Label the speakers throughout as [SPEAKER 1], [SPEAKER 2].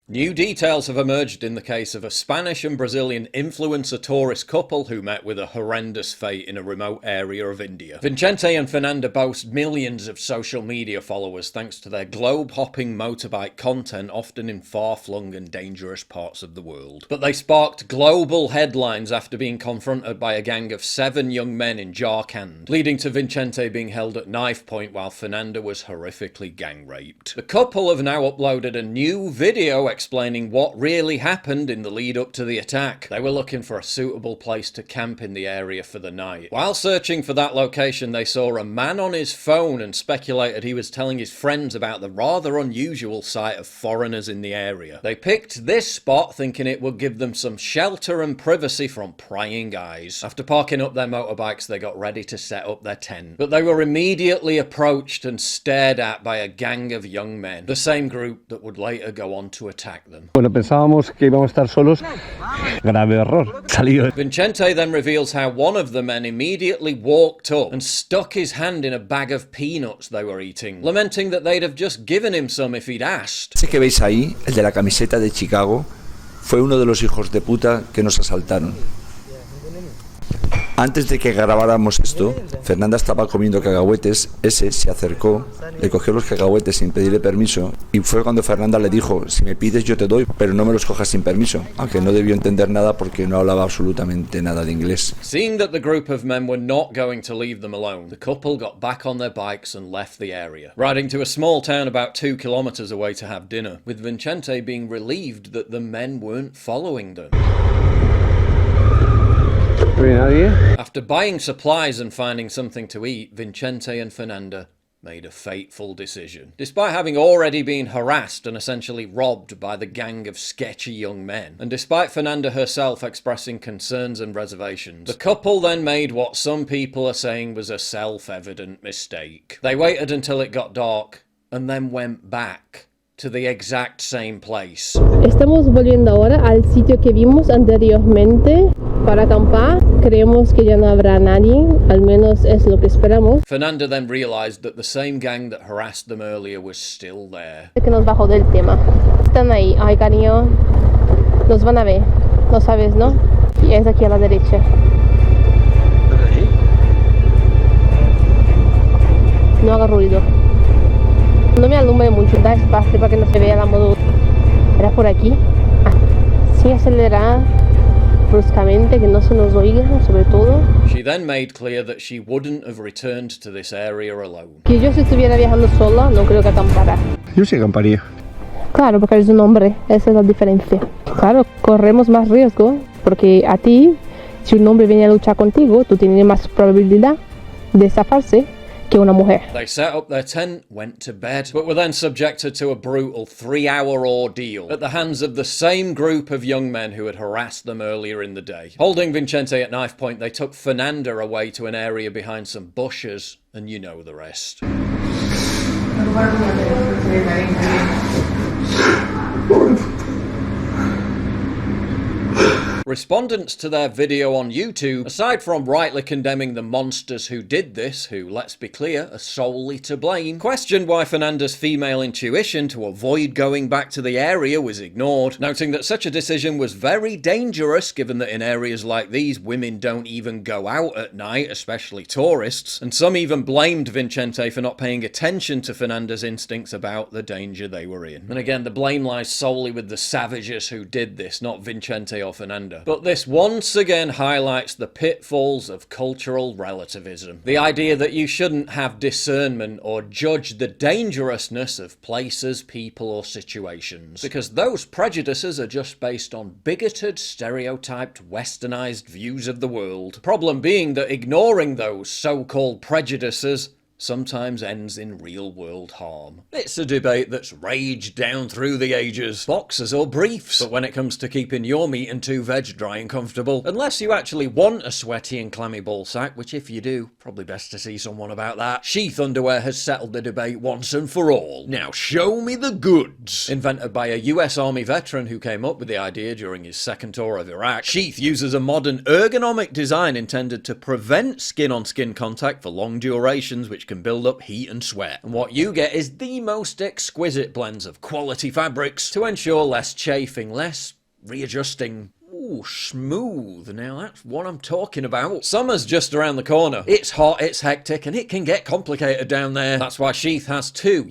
[SPEAKER 1] New details have emerged in the case of a Spanish and Brazilian influencer tourist couple who met with a horrendous fate in a remote area of India. Vicente and Fernanda boast millions of social media followers thanks to their globe-hopping motorbike content, often in far-flung and dangerous parts of the world. But they sparked global headlines after being confronted by a gang of 7 young men in Jharkhand, leading to Vicente being held at knife point while Fernanda was horrifically gang raped. The couple have now uploaded a new video explaining what really happened in the lead up to the attack. They were looking for a suitable place to camp in the area for the night. While searching for that location, they saw a man on his phone and speculated he was telling his friends about the rather unusual sight of foreigners in the area. They picked this spot thinking it would give them some shelter and privacy from prying eyes. After parking up their motorbikes, they got ready to set up their tent. But they were immediately approached and stared at by a gang of young men, the same group that would later go on to attack them.
[SPEAKER 2] Bueno, pensábamos que íbamos a estar solos. Grave error. Salió.
[SPEAKER 1] Vicente then reveals how one of the men immediately walked up and stuck his hand in a bag of peanuts they were eating, lamenting that they'd have just given him some if he'd asked.
[SPEAKER 3] Ese que veis ahí, el de la camiseta de Chicago, fue uno de los hijos de puta que nos asaltaron. Antes de que grabáramos esto, Fernanda estaba comiendo cacahuetes, ese se acercó, le cogió los cacahuetes sin pedirle permiso y fue cuando Fernanda le dijo, si me pides yo te doy, pero no me los cojas sin permiso, aunque no debió entender nada porque no hablaba absolutamente nada de inglés.
[SPEAKER 1] Seeing that the group of men were not going to leave them alone, the couple got back on their bikes and left the area, riding to a small town about 2 kilometers away to have dinner, with Vicente being relieved that the men weren't following them. After buying supplies and finding something to eat, Vicente and Fernanda made a fateful decision. Despite having already been harassed and essentially robbed by the gang of sketchy young men, and despite Fernanda herself expressing concerns and reservations, the couple then made what some people are saying was a self-evident mistake. They waited until it got dark and then went back to the exact same place.
[SPEAKER 4] Estamos volviendo ahora al sitio que vimos anteriormente para acampar. Creemos que ya no habrá nadie, al menos es lo que esperamos.
[SPEAKER 1] Fernanda then realized that the same gang that harassed them earlier was still there.
[SPEAKER 4] Que nos bajó del tema. Están ahí. Ay, cariño. Nos van a ver. No sabes, ¿no? Y es aquí a la derecha. No haga ruido. No me alumbre mucho, da espacio para que no se vea la moto. ¿Era por aquí? Ah, sí, acelerar bruscamente, que no se nos oiga, sobre todo.
[SPEAKER 1] She then made clear that she wouldn't have returned to this area alone.
[SPEAKER 4] Que yo si estuviera viajando sola, no creo que acampara.
[SPEAKER 2] Yo sí acamparía.
[SPEAKER 4] Claro, porque eres un hombre, esa es la diferencia. Claro, corremos más riesgo, porque a ti, si un hombre viene a luchar contigo, tú tienes más probabilidad de zafarse que una mujer.
[SPEAKER 1] They set up their tent, went to bed, but were then subjected to a brutal 3-hour ordeal at the hands of the same group of young men who had harassed them earlier in the day. Holding Vicente at knife point, they took Fernanda away to an area behind some bushes, and you know the rest. Respondents to their video on YouTube, aside from rightly condemning the monsters who did this, who, let's be clear, are solely to blame, questioned why Fernanda's female intuition to avoid going back to the area was ignored, noting that such a decision was very dangerous given that in areas like these, women don't even go out at night, especially tourists, and some even blamed Vicente for not paying attention to Fernanda's instincts about the danger they were in. And again, the blame lies solely with the savages who did this, not Vicente or Fernanda. But this once again highlights the pitfalls of cultural relativism. The idea that you shouldn't have discernment or judge the dangerousness of places, people, or situations, because those prejudices are just based on bigoted, stereotyped, westernized views of the world. Problem being that ignoring those so-called prejudices sometimes ends in real-world harm. It's a debate that's raged down through the ages, boxers or briefs, but when it comes to keeping your meat and 2 veg dry and comfortable, unless you actually want a sweaty and clammy ball sack, which if you do, probably best to see someone about that, sheath underwear has settled the debate once and for all. Now show me the goods! Invented by a US Army veteran who came up with the idea during his second tour of Iraq, sheath uses a modern ergonomic design intended to prevent skin-on-skin contact for long durations, which which can build up heat and sweat. And what you get is the most exquisite blends of quality fabrics to ensure less chafing, less readjusting. Ooh, smooth. Now that's what I'm talking about. Summer's just around the corner. It's hot, it's hectic, and it can get complicated down there. That's why Sheath has two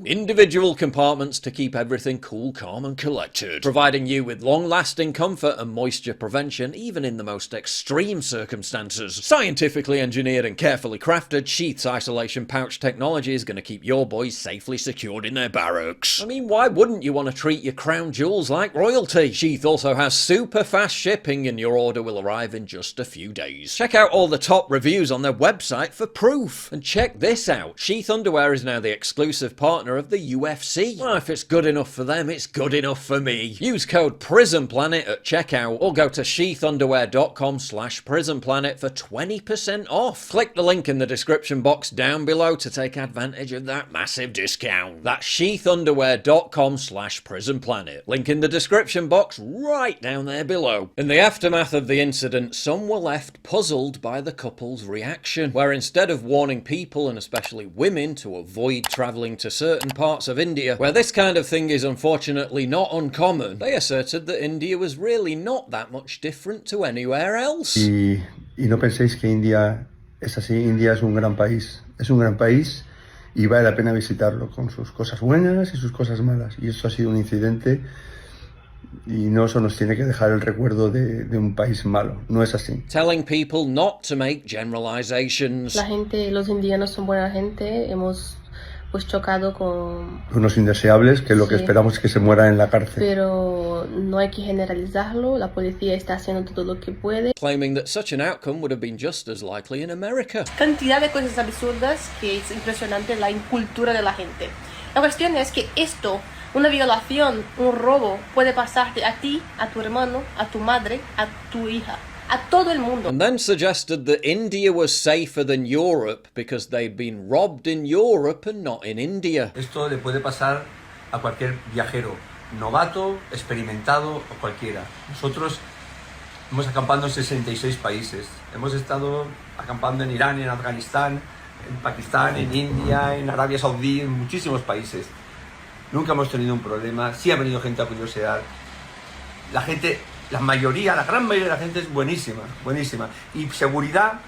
[SPEAKER 1] individual compartments to keep everything cool, calm, and collected, providing you with long-lasting comfort and moisture prevention, even in the most extreme circumstances. Scientifically engineered and carefully crafted, Sheath's isolation pouch technology is going to keep your boys safely secured in their barracks. I mean, why wouldn't you want to treat your crown jewels like royalty? Sheath also has super fast shipping, and your order will arrive in just a few days. Check out all the top reviews on their website for proof. And check this out. Sheath Underwear is now the exclusive partner of the UFC. Well, if it's good enough for them, it's good enough for me. Use code PrisonPlanet at checkout or go to sheathunderwear.com/PrisonPlanet for 20% off. Click the link in the description box down below to take advantage of that massive discount. That's sheathunderwear.com/PrisonPlanet. Link in the description box right down there below. In the aftermath of the incident, some were left puzzled by the couple's reaction, where instead of warning people, and especially women, to avoid travelling to certain parts of India, where this kind of thing is unfortunately not uncommon, they asserted that India was really not that much different to anywhere else.
[SPEAKER 5] Y no penséis que India es así. India es un gran país. Es un gran país y vale la pena visitarlo, con sus cosas buenas y sus cosas malas. Y esto ha sido un incidente. Y no, eso nos tiene que dejar el recuerdo de un país malo. No es así.
[SPEAKER 1] Telling people not to make generalizations.
[SPEAKER 4] La gente, los indianos son buena gente. Hemos pues chocado con
[SPEAKER 5] unos indeseables que lo que esperamos es que se mueran en la cárcel.
[SPEAKER 4] Pero no hay que generalizarlo. La policía está haciendo todo lo que puede.
[SPEAKER 1] Claiming that such an outcome would have been just as likely in America.
[SPEAKER 4] Cantidad de cosas absurdas que es impresionante la incultura de la gente. La cuestión es que esto, una violación, un robo, puede pasarte a ti, a tu hermano, a tu madre, a tu hija, a todo el mundo.
[SPEAKER 1] And then suggested that India was safer than Europe because they'd been robbed in Europe and not in India.
[SPEAKER 6] Esto le puede pasar a cualquier viajero, novato, experimentado o cualquiera. Nosotros hemos acampado en 66 países. Hemos estado acampando en Irán, en Afganistán, en Pakistán, en India, en Arabia Saudí, en muchísimos países. Nunca hemos tenido un problema, sí ha venido gente a curiosear. La gente, la gran mayoría de la gente es buenísima, buenísima. Y seguridad,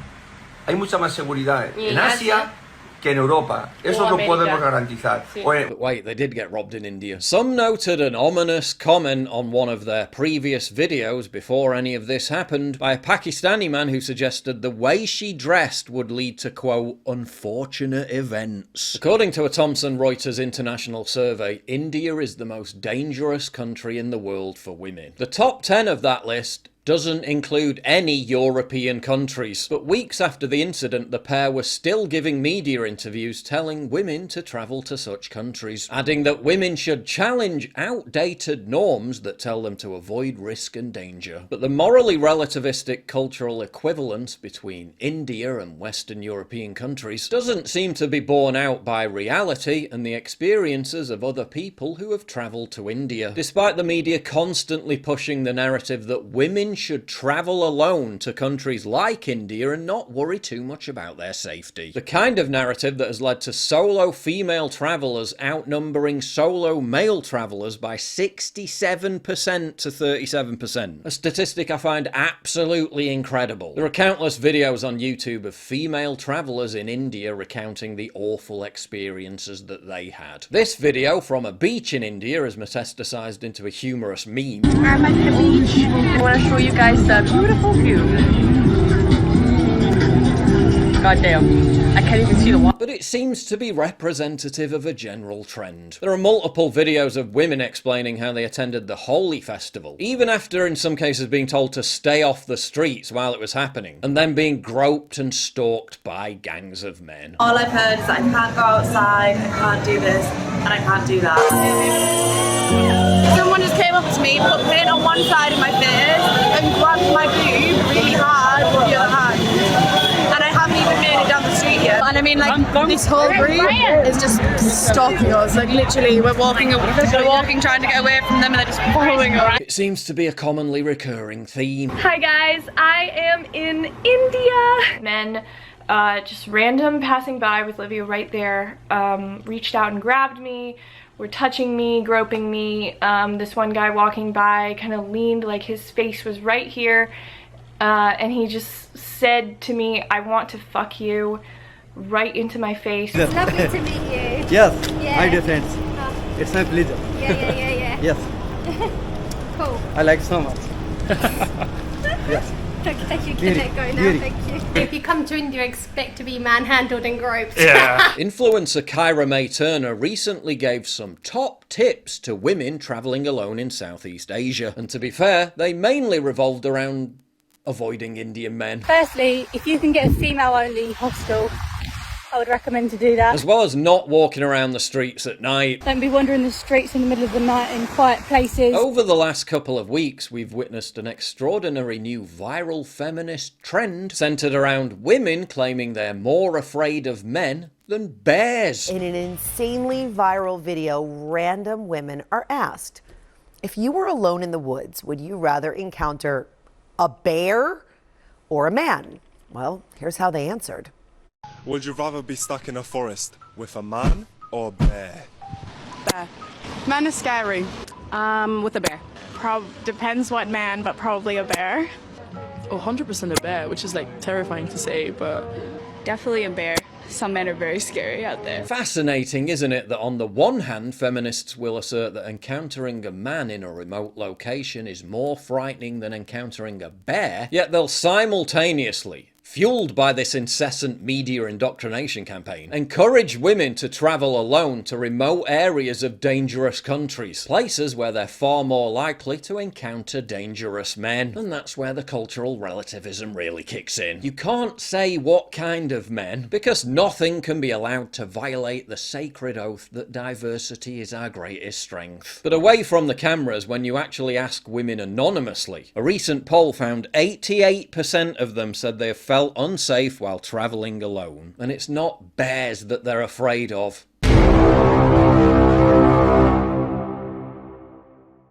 [SPEAKER 6] hay mucha más seguridad en Asia que en Europa. Eso lo podemos garantizar.
[SPEAKER 4] Sí.
[SPEAKER 1] But wait, they did get robbed in India. Some noted an ominous comment on one of their previous videos before any of this happened by a Pakistani man who suggested the way she dressed would lead to, quote, unfortunate events. According to a Thomson Reuters international survey, India is the most dangerous country in the world for women. The top 10 of that list doesn't include any European countries. But weeks after the incident, the pair were still giving media interviews telling women to travel to such countries, adding that women should challenge outdated norms that tell them to avoid risk and danger. But the morally relativistic cultural equivalence between India and Western European countries doesn't seem to be borne out by reality and the experiences of other people who have travelled to India, despite the media constantly pushing the narrative that women should travel alone to countries like India and not worry too much about their safety. The kind of narrative that has led to solo female travellers outnumbering solo male travellers by 67% to 37%. A statistic I find absolutely incredible. There are countless videos on YouTube of female travellers in India recounting the awful experiences that they had. This video from a beach in India has metastasized into a humorous meme.
[SPEAKER 7] I'm at the beach. I want to show you guys the beautiful view. God damn, I can't even see the water.
[SPEAKER 1] But it seems to be representative of a general trend. There are multiple videos of women explaining how they attended the Holi festival, even after in some cases being told to stay off the streets while it was happening, and then being groped and stalked by gangs of men.
[SPEAKER 8] All I've heard is that I can't go outside, I can't do this, and I can't do that. Someone just came up to me, put paint on one side of my face, and grabbed my boob really hard with the other hand. And I haven't even made it down the street yet. And I mean, like, this whole group is just stalking us. Like, literally, we're walking trying to get away from them, and they're just following us.
[SPEAKER 1] It seems to be a commonly recurring theme.
[SPEAKER 7] Hi guys, I am in India. Men just random passing by with Livia right there, reached out and grabbed me, were touching me, groping me. This one guy walking by kind of leaned, like his face was right here, and he just said to me, "I want to fuck you," right into my face.
[SPEAKER 9] It's lovely to meet you.
[SPEAKER 10] Yes,
[SPEAKER 9] Yeah.
[SPEAKER 10] my dear friends. It's my pleasure.
[SPEAKER 9] Yeah.
[SPEAKER 10] Yes,
[SPEAKER 9] Cool.
[SPEAKER 10] I like so much. Yes.
[SPEAKER 9] Okay, you
[SPEAKER 10] Beauty,
[SPEAKER 9] can let go now,
[SPEAKER 10] beauty.
[SPEAKER 9] thank you. If you come to India, expect to be manhandled and groped.
[SPEAKER 1] Influencer Kyra May Turner recently gave some top tips to women travelling alone in Southeast Asia. And to be fair, they mainly revolved around avoiding Indian men.
[SPEAKER 11] Firstly, if you can get a female-only hostel, I would recommend to do that.
[SPEAKER 1] As well as not walking around the streets at night.
[SPEAKER 11] Don't be wandering the streets in the middle of the night in quiet places.
[SPEAKER 1] Over the last couple of weeks, we've witnessed an extraordinary new viral feminist trend centred around women claiming they're more afraid of men than bears.
[SPEAKER 12] In an insanely viral video, random women are asked, if you were alone in the woods, would you rather encounter a bear or a man? Well, here's how they answered.
[SPEAKER 13] Would you rather be stuck in a forest with a man or a bear?
[SPEAKER 14] Bear. Man is scary. With a bear. Depends what man, but probably a bear.
[SPEAKER 15] 100% a bear, which is like terrifying to say, but
[SPEAKER 16] definitely a bear. Some men are very scary out there.
[SPEAKER 1] Fascinating, isn't it, that on the one hand, feminists will assert that encountering a man in a remote location is more frightening than encountering a bear, yet they'll simultaneously, fueled by this incessant media indoctrination campaign, encourage women to travel alone to remote areas of dangerous countries, places where they're far more likely to encounter dangerous men. And that's where the cultural relativism really kicks in. You can't say what kind of men, because nothing can be allowed to violate the sacred oath that diversity is our greatest strength. But away from the cameras, when you actually ask women anonymously, a recent poll found 88% of them said they have felt unsafe while travelling alone. And it's not bears that they're afraid of.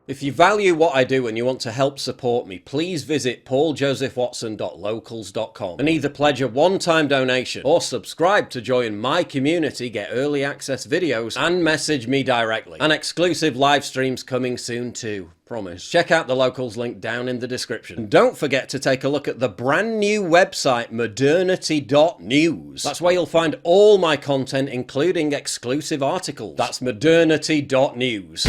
[SPEAKER 1] If you value what I do and you want to help support me, please visit pauljosephwatson.locals.com and either pledge a one-time donation or subscribe to join my community, get early access videos, and message me directly. And exclusive live streams coming soon too. Promise. Check out the Locals link down in the description. And don't forget to take a look at the brand new website modernity.news. That's where you'll find all my content, including exclusive articles. That's modernity.news.